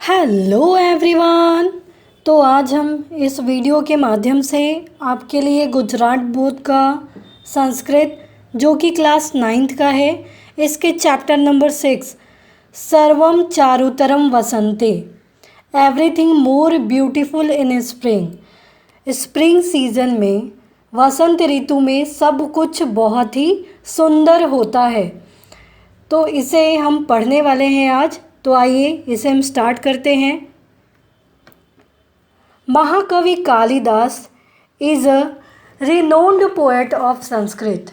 Hello everyone. तो आज हम इस वीडियो के माध्यम से आपके लिए गुजरात बोर्ड का संस्कृत जो कि क्लास 9th का है, इसके चैप्टर नंबर 6 सर्वम चारुतरम वसंते, everything more beautiful in spring season में, वसंत ऋतु में सब कुछ बहुत ही सुंदर होता है। तो इसे हम पढ़ने वाले हैं आज। तो आइए इसे हम स्टार्ट करते हैं। महाकवि Kalidas is a renowned poet of Sanskrit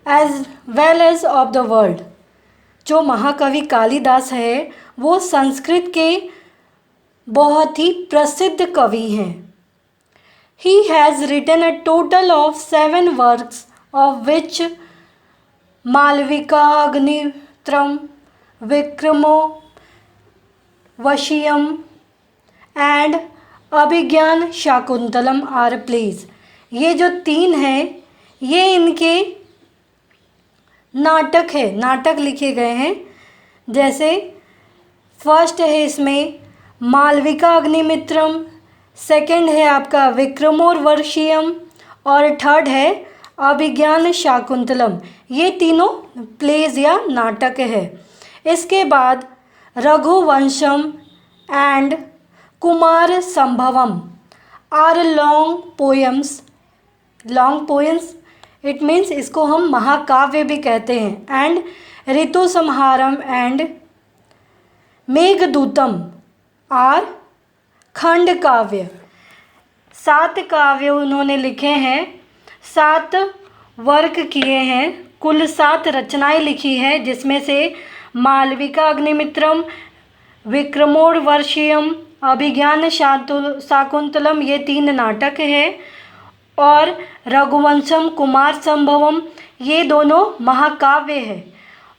as well as of the world. जो महाकवि कालिदास है वो संस्कृत के बहुत ही प्रसिद्ध कवि हैं। He has written a total of 7 works of which Malavikagnimitram, Vikramorvashiyam and Abhijnana Shakuntalam are plays. ये जो 3 हैं ये इनके नाटक लिखे गए हैं। जैसे फर्स्ट है इसमें मालविका अग्निमित्रम, सेकंड है आपका विक्रमोर्वशीयम और थर्ड है अभिज्ञान शाकुंतलम। ये तीनों प्लेज या नाटक है। इसके बाद Raghuvamsham and Kumarasambhavam are long poems. It means इसको हम महाकाव्य भी कहते हैं। And Ritusamharam and Meghadutam are खंड काव्य। 7 काव्य उन्होंने लिखे हैं, 7 वर्क किए हैं, कुल 7 रचनाएं लिखी है, जिसमें से मालविका अग्निमित्रम, विक्रमोर्वशीयम, अभिज्ञान शाकुंतलम ये 3 नाटक है और रघुवंशम, कुमार संभवम ये दोनों महाकाव्य है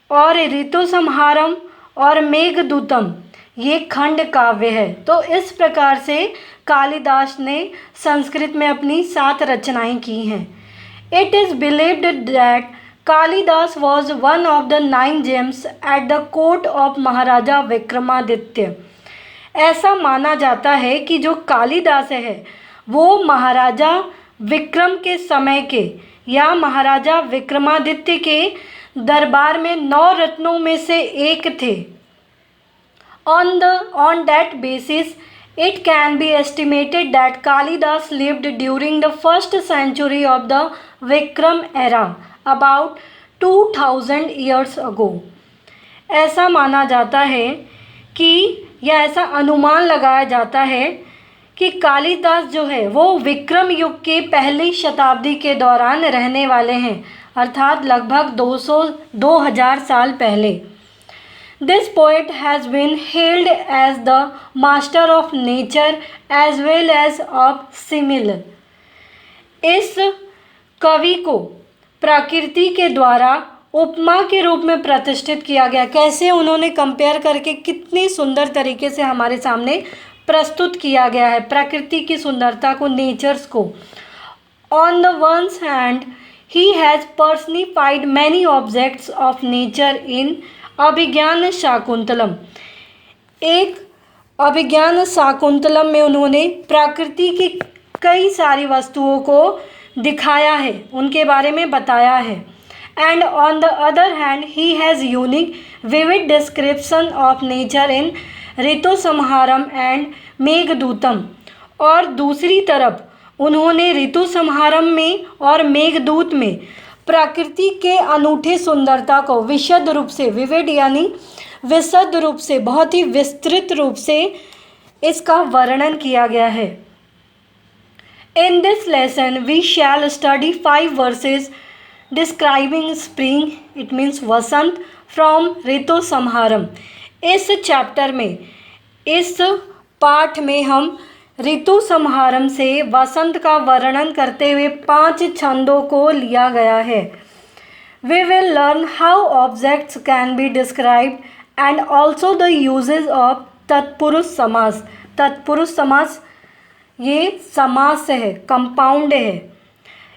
और ऋतु संहारम और मेघदूतम ये खंड काव्य है। तो इस प्रकार से कालिदास ने संस्कृत में अपनी 7 रचनाएं की हैं। It is believed that Kalidasa was one of the 9 gems at the court of Maharaja Vikramaditya. ऐसा माना जाता है कि जो कालिदास है वो महाराजा विक्रम के समय के या महाराजा विक्रमादित्य के दरबार में 9 रत्नों में से एक थे। On that basis, it can be estimated that Kalidas lived during the first century of the Vikram era, about 2000 years ago. ऐसा माना जाता है कि या ऐसा अनुमान लगाया जाता है कि कालिदास जो है वो विक्रम युग के पहली शताब्दी के दौरान रहने वाले हैं, अर्थात लगभग 2000 साल पहले। This poet has been hailed as the master of nature as well as of simile. इस कवि को प्रकृति के द्वारा उपमा के रूप में प्रतिष्ठित किया गया। कैसे उन्होंने कंपेयर करके कितनी सुंदर तरीके से हमारे सामने प्रस्तुत किया गया है प्रकृति की सुंदरता को, नेचर्स को। On the one hand, he has personified many objects of nature in अभिज्ञान शाकुंतलम। एक अभिज्ञान शाकुंतलम में उन्होंने प्रकृति की कई सारी वस्तुओं को दिखाया है, उनके बारे में बताया है। And on the other hand he has unique vivid description of nature in Ritusamharam and Meghadutam. और दूसरी तरफ उन्होंने ऋतु संहारम में और मेघदूत में प्रकृति के अनूठे सुंदरता को विशद रूप से, विविड यानी विशद रूप से, बहुत ही विस्तृत रूप से इसका वर्णन किया गया है। In this lesson we shall study 5 verses describing spring, it means वसंत, फ्रॉम ऋतु संहारम। इस चैप्टर में, इस पाठ में हम ऋतु संहारम से वसंत का वर्णन करते हुए 5 छंदों को लिया गया है। We will learn how objects can be described and also the usages of तत्पुरुष समास। तत्पुरुष समास ये समास है, कंपाउंड है।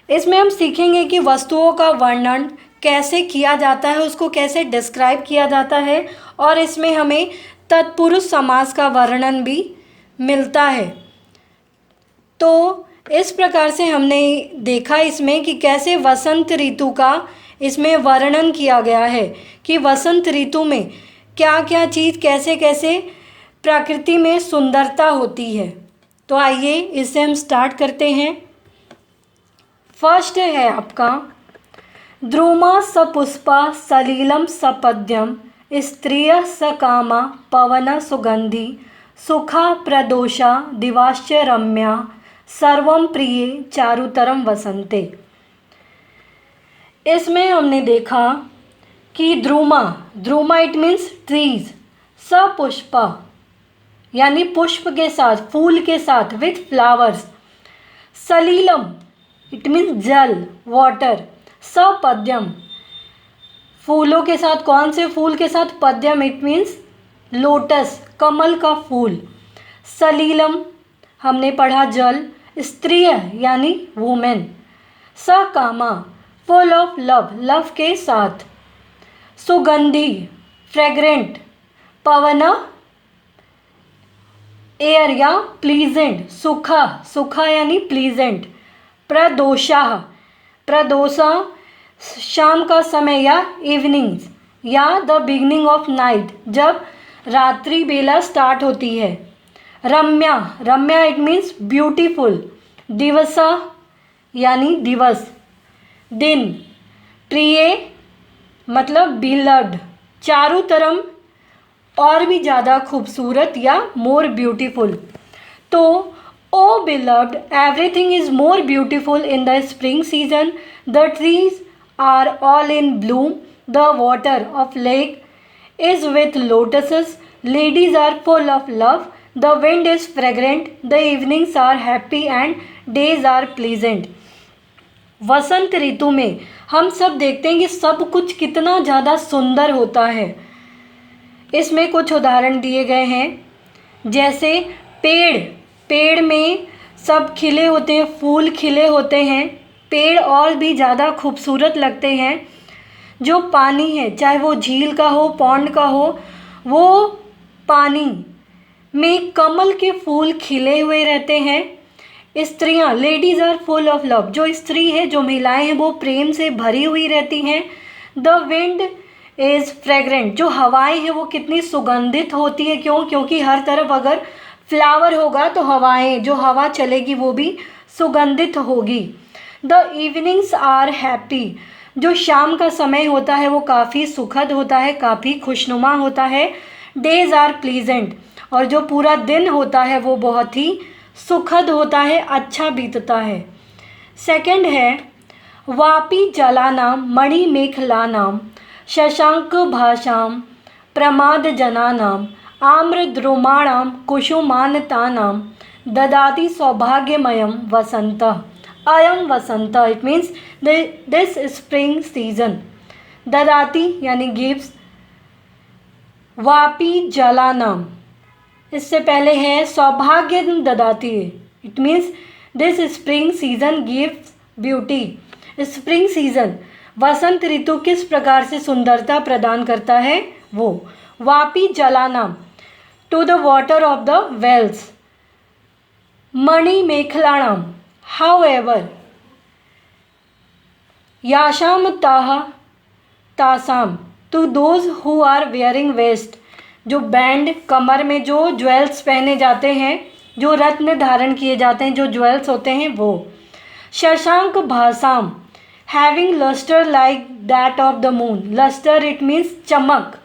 इसमें हम सीखेंगे कि वस्तुओं का वर्णन कैसे किया जाता है, उसको कैसे डिस्क्राइब किया जाता है, और इसमें हमें तत्पुरुष समास का वर्णन भी मिलता है। तो इस प्रकार से हमने देखा इसमें कि कैसे वसंत ऋतु का इसमें वर्णन किया गया है कि वसंत ऋतु में क्या क्या चीज़ कैसे कैसे प्रकृति में सुंदरता होती है। तो आइए इससे हम स्टार्ट करते हैं। फर्स्ट है आपका द्रुमा सपुष्पा सलीलम सपद्यम स्त्रिय सकामा पवन सुगंधि सुखा प्रदोषा दिवाश्च रम्या सर्वम प्रिय चारुतरम वसंते। इसमें हमने देखा कि द्रुमा इट मीन्स ट्रीज, सपुष्पा यानी पुष्प के साथ, फूल के साथ, विथ फ्लावर्स, सलीलम इट मीन्स जल, वाटर, सपद्यम फूलों के साथ, कौन से फूल के साथ, पद्यम इट मीन्स लोटस, कमल का फूल, सलीलम हमने पढ़ा जल, स्त्रिय यानी वुमेन, सकामा फुल ऑफ लव, लव के साथ, सुगंधी फ्रेग्रेंट, पवन एयर या प्लीजेंट, सुखा यानी प्लीजेंट, प्रदोषा शाम का समय या इवनिंग्स या द बिगनिंग ऑफ नाइट, जब रात्रि बेला स्टार्ट होती है, रम्या इट मीन्स ब्यूटीफुल, दिवसा यानी दिवस, दिन, प्रिय मतलब बिलव्ड, चारुतरम और भी ज़्यादा खूबसूरत या मोर ब्यूटीफुल। तो O beloved everything is more beautiful in the spring season, the trees are all in bloom, the water of lake is with lotuses, ladies are full of love, the wind is fragrant, the evenings are happy and days are pleasant। वसंत ऋतु में हम सब देखते हैं कि सब कुछ कितना ज़्यादा सुंदर होता है। इसमें कुछ उदाहरण दिए गए हैं, जैसे पेड़ में सब खिले होते हैं, फूल खिले होते हैं, पेड़ और भी ज़्यादा खूबसूरत लगते हैं। जो पानी है, चाहे वो झील का हो, पॉन्ड का हो, वो पानी में कमल के फूल खिले हुए रहते हैं। स्त्रियां, ladies are full of love, जो स्त्री है, जो महिलाएं हैं, वो प्रेम से भरी हुई रहती हैं। द विंड इज़ फ्रेग्रेंट, जो हवाएं हैं वो कितनी सुगंधित होती है। क्योंकि हर तरफ अगर फ्लावर होगा तो जो हवा चलेगी वो भी सुगंधित होगी। द इवनिंग्स आर हैप्पी, जो शाम का समय होता है वो काफ़ी सुखद होता है, काफ़ी खुशनुमा होता है। डेज आर प्लीजेंट, और जो पूरा दिन होता है वो बहुत ही सुखद होता है, अच्छा बीतता है। सेकंड है वापी जलानाम मणि मेखलानाम शशांक भाषाम प्रमाद जनानाम आम्र द्रुमाणाम कुसुमानतानाम ददाति सौभाग्यमयम वसंतः। अयम वसंत it means this spring season. ददाती यानी गिव्स, वापी जलानाम इससे पहले है सौभाग्य ददाती, it means this spring season gives beauty. Spring season, वसंत ऋतु किस प्रकार से सुंदरता प्रदान करता है वो। वापी जलानाम to the water of the wells, मणि मेखलाणाम however याशाम तासाम to those who are wearing waist, जो बैंड कमर में जो ज्वेल्स पहने जाते हैं, जो रत्न धारण किए जाते हैं, जो ज्वेल्स होते हैं वो। शशांक भासाम having lustre like that of the moon, lustre it means चमक,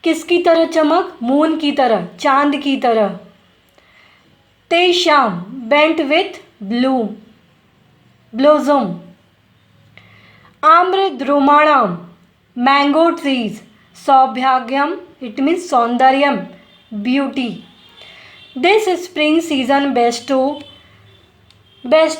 किसकी तरह चमक, मून की तरह, चांद की तरह। तेशाम बेंट विथ ब्लोसम। आम्र द्रुमाणाम मैंगो ट्रीज, सौभाग्यम इट मीन्स सौंदर्यम, beauty. This spring season bestows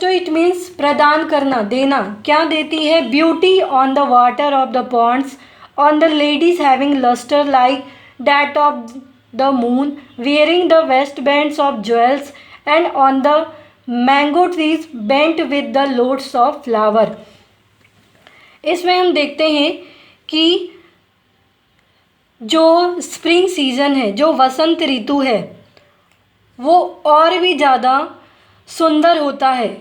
it means प्रदान करना, देना, क्या देती है, beauty on the water of the ponds, on the ladies having lustre like that of the moon wearing the waistbands of jewels, and on the mango trees bent with the loads of flower। इसमें हम देखते हैं कि जो spring season है, जो वसंत ऋतु है, वो और भी ज़्यादा सुंदर होता है।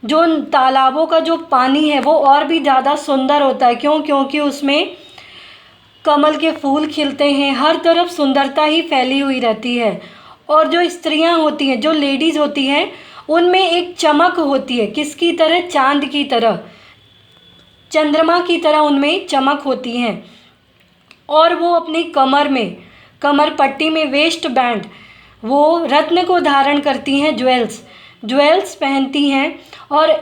जो तालाबों का जो पानी है वो और भी ज़्यादा सुंदर होता है। क्यों? क्योंकि उसमें कमल के फूल खिलते हैं, हर तरफ सुंदरता ही फैली हुई रहती है। और जो स्त्रियां होती हैं, जो लेडीज़ होती हैं, उनमें एक चमक होती है, किसकी तरह? चांद की तरह, चंद्रमा की तरह उनमें चमक होती हैं। और वो अपनी कमर में, कमर पट्टी में वेस्ट बैंड, वो रत्न को धारण करती हैं, ज्वेल्स पहनती हैं। और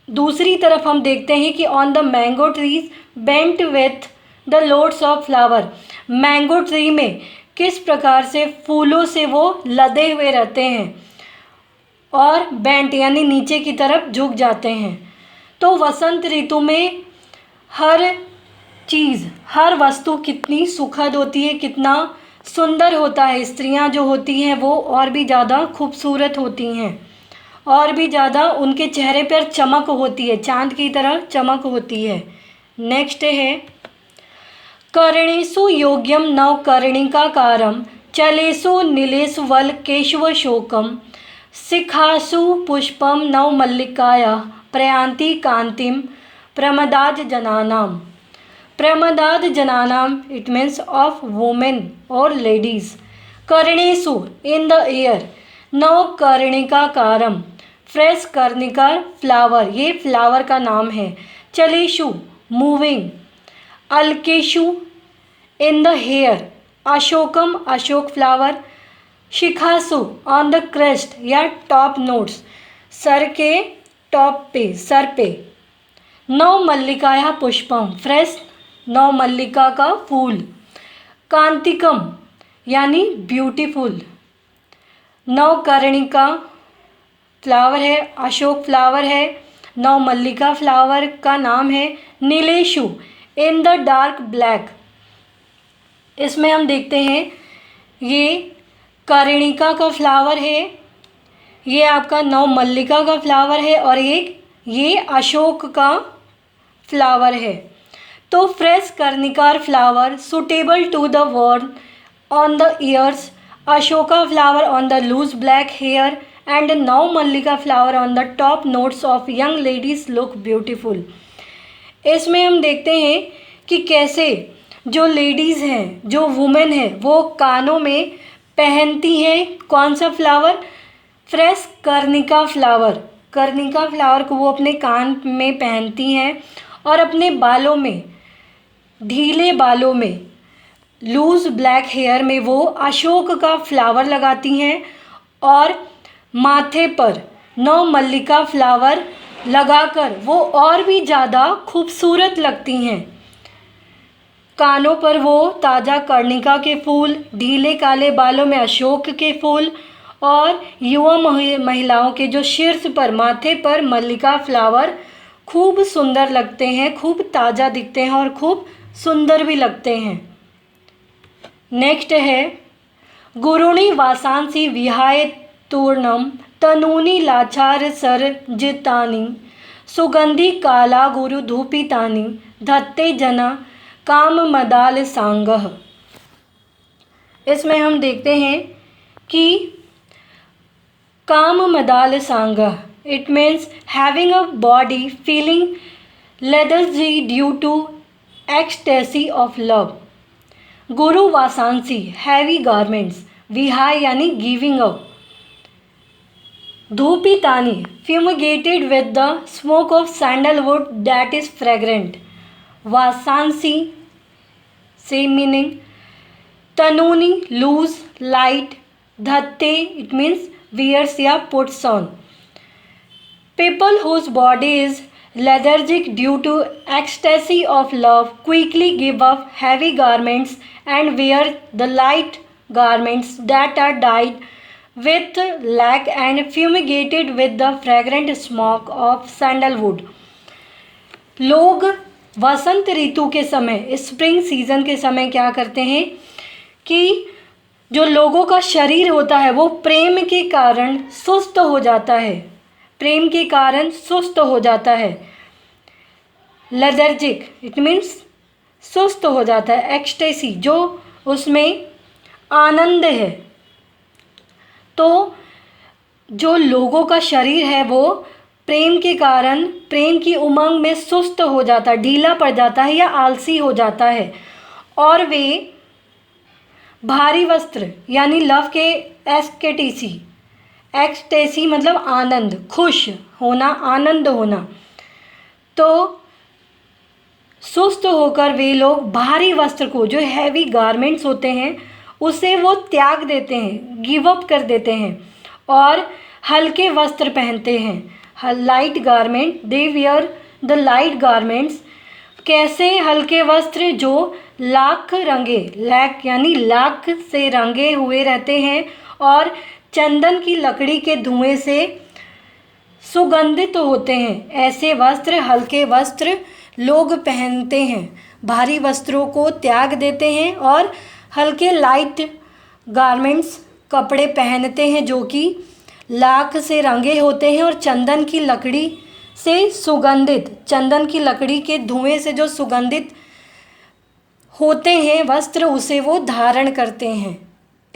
दूसरी तरफ हम देखते हैं कि on the mango trees bent with the loads of flower, mango tree में किस प्रकार से फूलों से वो लदे हुए रहते हैं और बेंट यानी नीचे की तरफ झुक जाते हैं। तो वसंत ऋतु में हर चीज़, हर वस्तु कितनी सुखद होती है, कितना सुंदर होता है। स्त्रियां जो होती हैं वो और भी ज़्यादा खूबसूरत होती हैं, और भी ज़्यादा उनके चेहरे पर चमक होती है, चांद की तरह चमक होती है। नेक्स्ट है, कर्णेषु योग्यम नव कर्णिकाकारम चलेषु नीलेषु वल केशवशोकम शिखासु पुष्पम नव मल्लिकाया प्रयांति कांतिम प्रमदाज जनानाम। प्रमदाद जनानाम, इट मीन्स ऑफ वुमेन और लेडीज। कर्णेषु, इन द एयर। नव कर्णिकाकारम, फ्रेश कर्णिका फ्लावर, ये फ्लावर का नाम है। चलेषु, मूविंग। अलकेशु, इन द हेयर। अशोकम, अशोक फ्लावर। शिखासु, ऑन द क्रेस्ट या टॉप नोट्स, सर के टॉप पे, सर पे। नव मल्लिकाया पुष्पम, फ्रेश नव मल्लिका का फूल। कांतिकम यानी ब्यूटीफुल। नव कर्णिका फ्लावर है, अशोक फ्लावर है, नव मल्लिका फ्लावर का नाम है। नीलेशु, इन द डार्क ब्लैक। इसमें हम देखते हैं ये कर्णिका का फ्लावर है, ये आपका नव मल्लिका का फ्लावर है, और ये अशोक का फ्लावर है। तो फ्रेश कर्णिकार flower suitable to the worn on the ears, Ashoka flower on the loose black hair and नव मल्लिका flower on the top knots of young ladies look beautiful. इसमें हम देखते हैं कि कैसे जो लेडीज़ हैं, जो वुमेन है, वो कानों में पहनती हैं कौन सा फ्लावर? फ्रेश कर्णिका फ्लावर। कर्णिका फ्लावर को वो अपने कान में पहनती हैं, और अपने बालों में, ढीले बालों में, लूज ब्लैक हेयर में वो अशोक का फ्लावर लगाती हैं, और माथे पर नव मल्लिका फ्लावर लगाकर वो और भी ज़्यादा खूबसूरत लगती हैं। कानों पर वो ताज़ा कर्णिका के फूल, ढीले काले बालों में अशोक के फूल, और युवा महिलाओं के जो शीर्ष पर, माथे पर मल्लिका फ्लावर खूब सुंदर लगते हैं, खूब ताज़ा दिखते हैं और खूब सुंदर भी लगते हैं। नेक्स्ट है, गुरुणी वासांसी विहाय तूर्णम तनूनी लाचार सरजितानी सुगंधि काला गुरु धूपितानी धत्ते जना काम मदाल सांगह। इसमें हम देखते हैं कि काम मदाल सांगह, it means having a body feeling lethargy due to ecstasy of love. गुरु वासांसी, हैवी गारमेंट्स। विहाय यानी गिविंग अप। धूपितानी, fumigated with the smoke of sandalwood that is fragrant. वासांसी, same meaning. तनूनी, loose, light. धत्ते, it means wears या puts on. People whose body is lethargic due to ecstasy of love quickly give up heavy garments and wear the light garments that are dyed with lac and fumigated with the fragrant smoke of sandalwood. लोग वसंत ऋतु के समय, spring season के समय क्या करते हैं कि जो लोगों का शरीर होता है वो प्रेम के कारण सुस्त हो जाता है, प्रेम के कारण सुस्त हो जाता है। लेथर्जिक, इट मीन्स सुस्त हो जाता है। एक्सटेसी, जो उसमें आनंद है। तो जो लोगों का शरीर है वो प्रेम के कारण, प्रेम की उमंग में सुस्त हो जाता है, ढीला पड़ जाता है या आलसी हो जाता है, और वे भारी वस्त्र यानी लव के एक्सटेसी, एक्सटेसी मतलब आनंद, खुश होना, आनंद होना। तो सुस्त होकर वे लोग भारी वस्त्र को, जो हैवी गारमेंट्स होते हैं, उसे वो त्याग देते हैं, गिव अप कर देते हैं, और हल्के वस्त्र पहनते हैं, light garment, they wear the light garments. कैसे हल्के वस्त्र? जो लाख रंगे, लैक यानी लाख से रंगे हुए रहते हैं और चंदन की लकड़ी के धुएं से सुगंधित होते हैं। ऐसे वस्त्र, हल्के वस्त्र लोग पहनते हैं, भारी वस्त्रों को त्याग देते हैं और हल्के लाइट गारमेंट्स, कपड़े पहनते हैं जो कि लाख से रंगे होते हैं और चंदन की लकड़ी से सुगंधित, चंदन की लकड़ी के धुएं से जो सुगंधित होते हैं वस्त्र, उसे वो धारण करते हैं।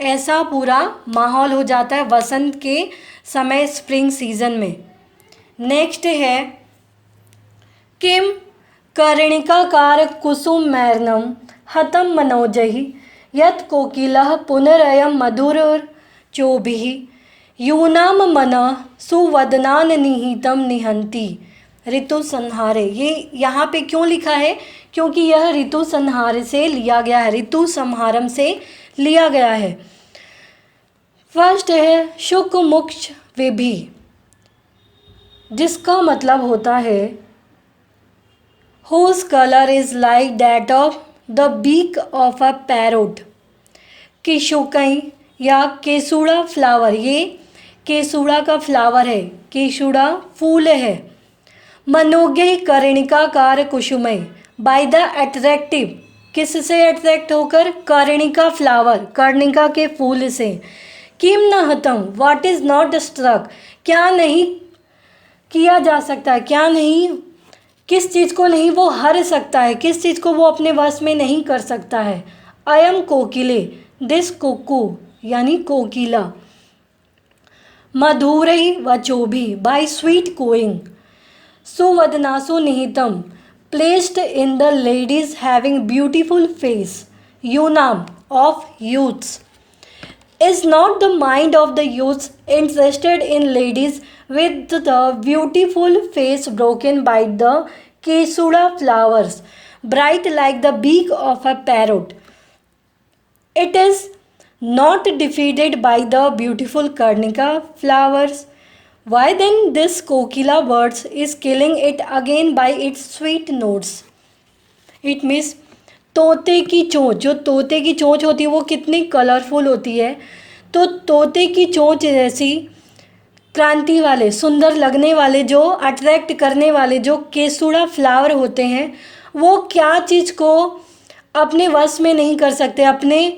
ऐसा पूरा माहौल हो जाता है वसंत के समय, स्प्रिंग सीजन में। नेक्स्ट है किम कर्णिकाकार कुसुम मैर्नम हतम मनोजहि यत् कोकिलः पुनरयम मधुरचोभिः यूनाम मनः सुवदनान निहितम निहंती ऋतु संहारे। ये यहाँ पे क्यों लिखा है? क्योंकि यह ऋतु संहार से लिया गया है, ऋतु संहारम से लिया गया है। फर्स्ट है शुक मुक्ष विभि, जिसका मतलब होता है whose color is like that of the beak of a parrot। केशुकई या केसुड़ा फ्लावर, ये केसुड़ा का फ्लावर है, केसुड़ा फूल है। मनोज्ञ कर्णिकाकार कुसुमय, बाय द अट्रैक्टिव, किससे अट्रैक्ट होकर? कर्णिका फ्लावर, कर्णिका के फूल से। किम न हतम, व्हाट इज नॉट स्ट्रक, क्या नहीं किया जा सकता है, क्या नहीं, किस चीज़ को नहीं वो हर सकता है, किस चीज़ को वो अपने वश में नहीं कर सकता है। अयम कोकिले, दिस कुकू यानी कोकिला। मधुरई वचोभी, बाय स्वीट कोइंग। सुवदनासु निहितम, placed in the ladies having beautiful face. यूनाम, of youths. Is not the mind of the youths interested in ladies with the beautiful face broken by the kesuda flowers, bright like the beak of a parrot? It is not defeated by the beautiful karnika flowers. Why then this kokila bird is killing it again by its sweet notes? It means तोते की चोंच, जो तोते की चोंच होती है वो कितनी कलरफुल होती है, तो तोते की चोंच जैसी क्रांति वाले, सुंदर लगने वाले, जो अट्रैक्ट करने वाले जो केसुड़ा फ्लावर होते हैं, वो क्या चीज़ को अपने वश में नहीं कर सकते, अपने,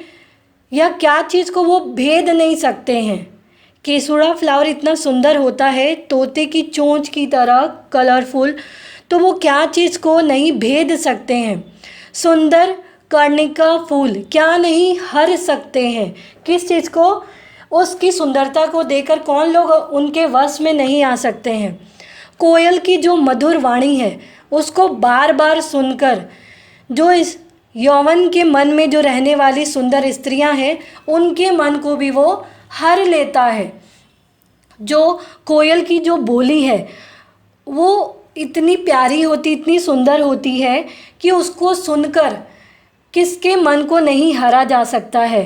या क्या चीज़ को वो भेद नहीं सकते हैं। केसुड़ा फ्लावर इतना सुंदर होता है, तोते की चोंच की तरह कलरफुल, तो वो क्या चीज़ को नहीं भेद सकते हैं। सुंदर कर्णिका फूल क्या नहीं हर सकते हैं, किस चीज़ को? उसकी सुंदरता को देखकर कौन लोग उनके वश में नहीं आ सकते हैं। कोयल की जो मधुर वाणी है उसको बार बार सुनकर जो इस यौवन के मन में जो रहने वाली सुंदर स्त्रियां हैं, उनके मन को भी वो हर लेता है। जो कोयल की जो बोली है वो इतनी प्यारी होती, इतनी सुंदर होती है कि उसको सुनकर किसके मन को नहीं हरा जा सकता है।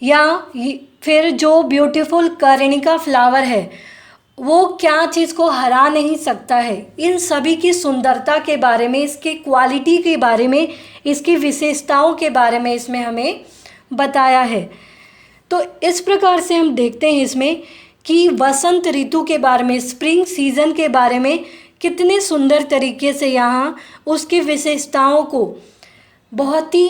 या फिर जो ब्यूटीफुल कर्णिका फ्लावर है वो क्या चीज़ को हरा नहीं सकता है। इन सभी की सुंदरता के बारे में, इसकी क्वालिटी के बारे में, इसकी विशेषताओं के बारे में इसमें हमें बताया है। तो इस प्रकार से हम देखते हैं इसमें कि वसंत ऋतु के बारे में, स्प्रिंग सीजन के बारे में कितने सुंदर तरीके से यहाँ उसकी विशेषताओं को बहुत ही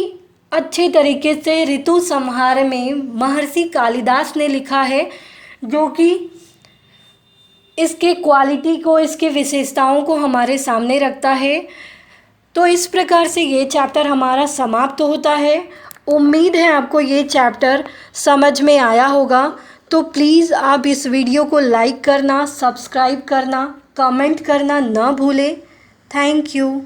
अच्छे तरीके से ऋतु संहार में महर्षि कालिदास ने लिखा है, जो कि इसके क्वालिटी को, इसकी विशेषताओं को हमारे सामने रखता है। तो इस प्रकार से ये चैप्टर हमारा समाप्त होता है उम्मीद है आपको ये चैप्टर समझ में आया होगा। तो प्लीज़ आप इस वीडियो को लाइक करना, सब्सक्राइब करना, कमेंट करना ना भूलें। Thank you.